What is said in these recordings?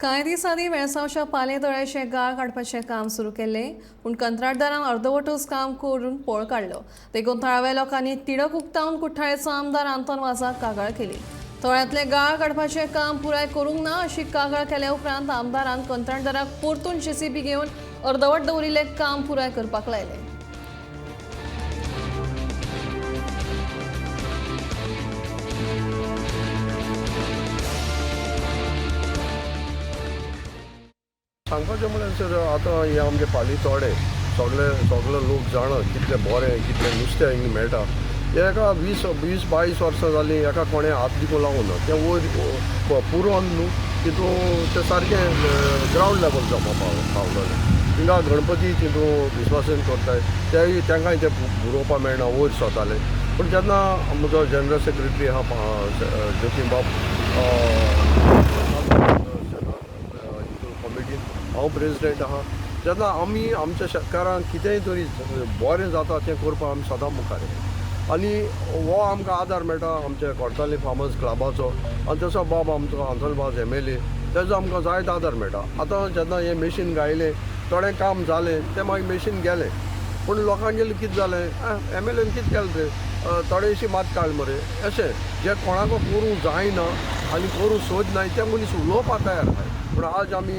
कांय दीस आदीं वेळसावच्या पाले तळ्याचें गाळ काडपाचें काम सुरू केल्लें पूण कंत्राटदारान अर्दवटूच काम करून पळ काडलो. देखून थळाव्या लोकांनी तिडक उक्तावन कुठ्ठाळेचो आमदार आंतोन वाझाक कागाळ केली. तळ्यांतलें गाळ काडपाचें काम पुराय करूंक ना अशी कागाळ केल्या उपरांत आमदारान कंत्राटदाराक परतून JCB घेवन अर्दवट दवरिल्लें काम पुराय करपाक लायलें. सांगपाचें म्हळ्यार सर आतां हे आमचे पाली तोडे सगळे लोक जाणा कितलें बरें कितलें नुस्तें हिंगा मेळटा. एका 20-22 वर्सां जालीं एका कोणें हात दिको लागूं ना. तें वयर पुरोन न्हू तितून तें सारकें ग्रावंड लेवल जावपा पावलेलें. हिंगा गणपती तितून विश्वासन करताय तेय तांकांय तें बुरोवपा मेळना वयर सोताले. पूण जेन्ना म्हजो जनरल सेक्रेटरी आहा जतीन बाब कमिटीन हांव प्रेसिडेंट आहा जेन्ना आमी आमच्या शेतकारांक कितेंय तरी बरें जाता तें करपाक आमी सदां मुखार आनी हो आमकां आदार मेळटा आमच्या कोर्ताली फार्मर्स क्लबाचो आनी तसो बाब आमचो आंतरबाज MLA तेजो आमकां जायतो आदार मेळटा. आतां जेन्ना हें मशीन गायलें थोडें काम जालें तें मागीर मशीन गेलें पूण लोकांगेलें कितें जालें MLAन कितें केलें रे थोडेशी मात काड मरे अशें जें कोणाको करूंक जायना आनी करूंक सोदनाय ते मनीस उलोवपाक तयार आहाय. पूण आज आमी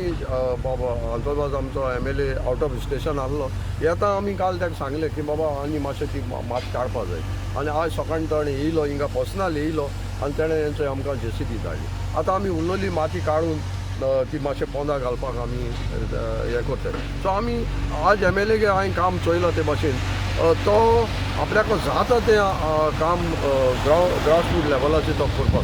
बाबा आंतरबाज आमचो MLA आवट ऑफ स्टेशन आहलो येता आमी काल ताका सांगलें की बाबा आनी मातशें ती मात काडपा जाय आनी आज सकाळीं ताणें येयलो हिंगा पर्सनल येयलो आनी ताणें थंय आमकां JCB धाडली. आतां आमी उरलेली माती काडून ती मातशें पोंदा घालपाक आमी हें करताय. सो आमी आज MLA हांवें काम चोयलां ते भाशेन तो आपल्याक जाता तें काम ग्रावंड रूट लेवलाचेर तो करपा